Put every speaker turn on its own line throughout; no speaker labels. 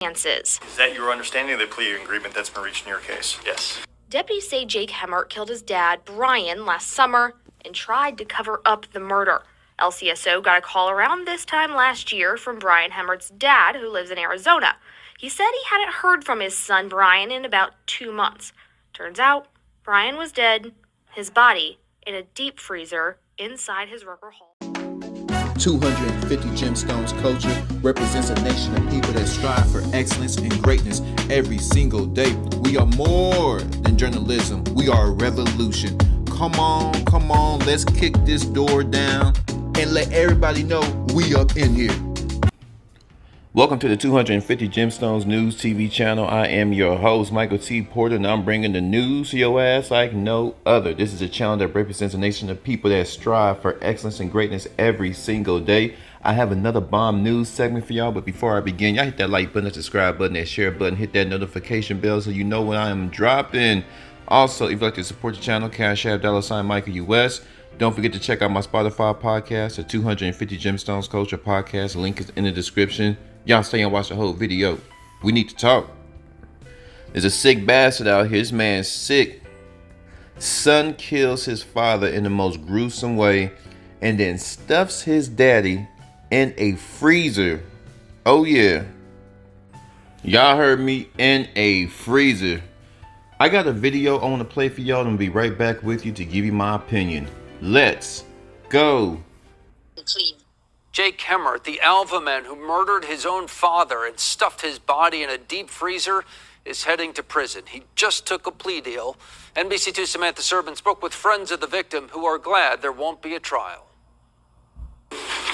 chances.
Is that your understanding of the plea agreement that's been reached in your case? Yes.
Deputies say Jake Hemmert killed his dad, Brian, last summer and tried to cover up the murder. LCSO got a call around this time last year from Brian Hemmert's dad, who lives in Arizona. He said he hadn't heard from his son Brian in about 2 months. Turns out, Brian was dead, his body in a deep freezer inside his Rucker Hall.
250 Gemstones Culture represents a nation of people that strive for excellence and greatness every single day. We are more than journalism. We are a revolution. Come on, let's kick this door down and let everybody know we up in here.
Welcome to the 250 Gemstones News TV channel. I am your host, Michael T. Porter, and I'm bringing the news to your ass like no other. This is a channel that represents a nation of people that strive for excellence and greatness every single day. I have another bomb news segment for y'all, but before I begin, y'all hit that like button, that subscribe button, that share button, hit that notification bell so you know when I am dropping. Also, if you'd like to support the channel, Cash App, $Michael US. Don't forget to check out my Spotify podcast, the 250 Gemstones Culture podcast. Link is in the description. Y'all stay and watch the whole video. We need to talk. There's a sick bastard out here. This man's sick. Son kills his father in the most gruesome way and then stuffs his daddy in a freezer. Oh yeah. Y'all heard me, in a freezer. I got a video I want to play for y'all and I'll be right back with you to give you my opinion. Let's go.
Jake Hemmert, the alpha man who murdered his own father and stuffed his body in a deep freezer, is heading to prison. He just took a plea deal. NBC2's Samantha Serban spoke with friends of the victim who are glad there won't be a trial.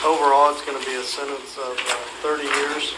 Overall, it's going to be a sentence of 30 years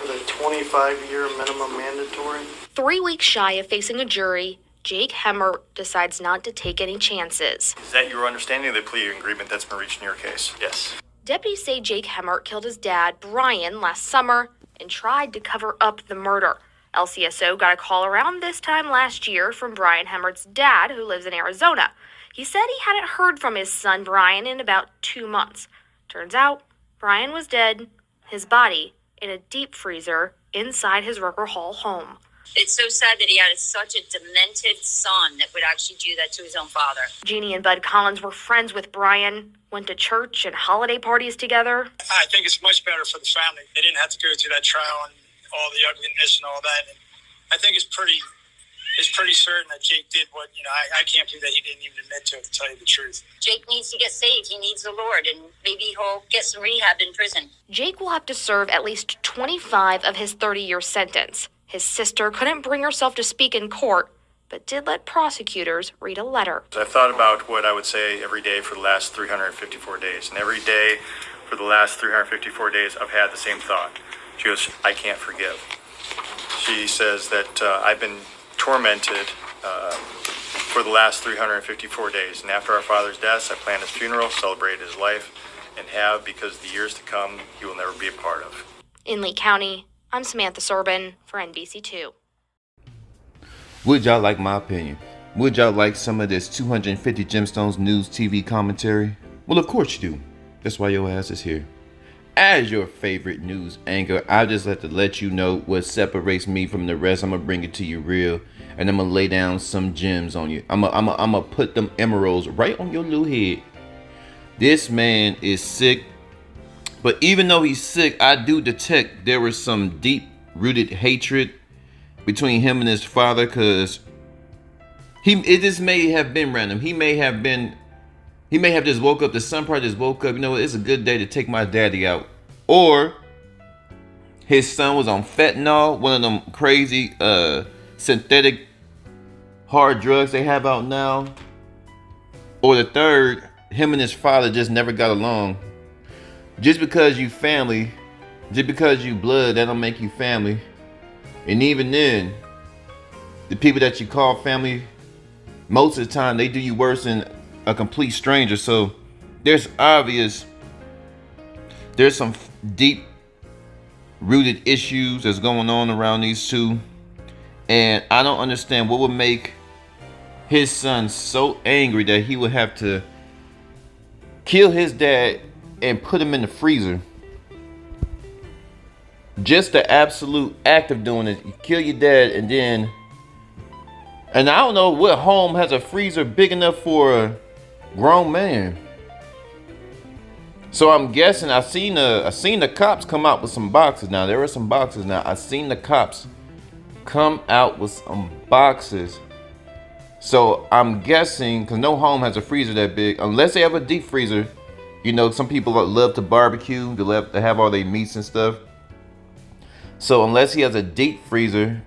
with a 25-year minimum mandatory.
3 weeks shy of facing a jury, Jake Hemmert decides not to take any chances.
Is that your understanding of the plea agreement that's been reached in your case? Yes.
Deputies say Jake Hemmert killed his dad, Brian, last summer and tried to cover up the murder. LCSO got a call around this time last year from Brian Hemmert's dad, who lives in Arizona. He said he hadn't heard from his son Brian in about 2 months. Turns out, Brian was dead, his body in a deep freezer inside his Rucker Hall home.
It's so sad that he had such a demented son that would actually do that to his own father.
Jeannie and Bud Collins were friends with Brian, went to church and holiday parties together.
I think it's much better for the family. They didn't have to go through that trial and all the ugliness and all that. And I think it's pretty certain that Jake did what, I can't believe that he didn't even admit to it, to tell you the truth.
Jake needs to get saved. He needs the Lord, and maybe he'll get some rehab in prison.
Jake will have to serve at least 25 of his 30-year sentence. His sister couldn't bring herself to speak in court, but did let prosecutors read a letter.
I've thought about what I would say every day for the last 354 days. And every day for the last 354 days, I've had the same thought. She goes, I can't forgive. She says that I've been tormented for the last 354 days. And after our father's death, I planned his funeral, celebrated his life, and have, because the years to come, he will never be a part of.
In Lee County, I'm Samantha Serban for NBC2.
Would y'all like my opinion? Would y'all like some of this 250 Gemstones News TV commentary? Well, of course you do. That's why your ass is here. As your favorite news anchor, I just have to let you know what separates me from the rest. I'm gonna bring it to you real, and I'm gonna lay down some gems on you. I'm gonna put them emeralds right on your little head. This man is sick, but even though he's sick, I do detect there was some deep-rooted hatred between him and his father, because it just may have been random. He may have just woke up, the son probably just woke up, it's a good day to take my daddy out. Or his son was on fentanyl, one of them crazy synthetic hard drugs they have out now. Or the third, him and his father just never got along. Just because you family, just because you blood, that don't make you family. And even then, the people that you call family, most of the time they do you worse than a complete stranger. So there's some deep rooted issues that's going on around these two, and I don't understand what would make his son so angry that he would have to kill his dad and put him in the freezer. Just the absolute act of doing it. You kill your dad and I don't know what home has a freezer big enough for a grown man. So I'm guessing I seen the cops come out with some boxes. Now there were some boxes. Now I seen the cops come out with some boxes. So I'm guessing, because no home has a freezer that big, unless they have a deep freezer. You know, some people love to barbecue, they love to have all their meats and stuff. So unless he has a deep freezer,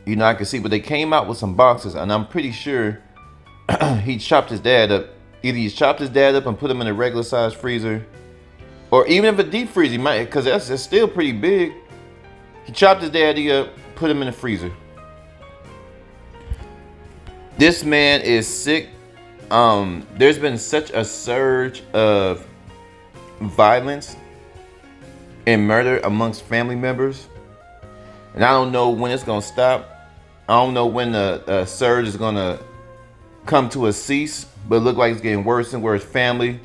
you know, I can see, but they came out with some boxes, and I'm pretty sure he chopped his dad up. Either he chopped his dad up and put him in a regular size freezer, or even if a deep freezer, he might, because that's still pretty big. He chopped his daddy up, put him in a freezer. This man is sick. There's been such a surge of violence and murder amongst family members, and I don't know when it's gonna stop. I don't know when the surge is gonna come to a cease, but it looks like it's getting worse and worse. Family,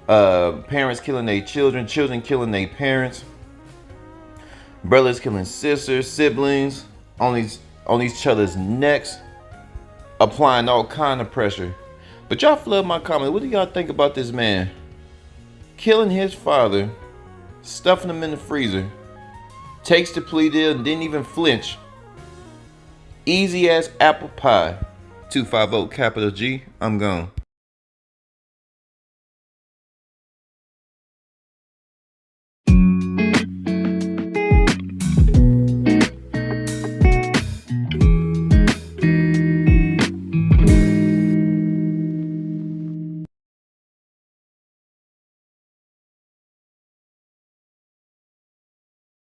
parents killing their children, children killing their parents, brothers killing sisters, siblings on each other's necks, applying all kind of pressure. But y'all flood my comment. What do y'all think about this man killing his father, stuffing him in the freezer, takes the plea deal and didn't even flinch? Easy as apple pie. 250 capital G. I'm gone.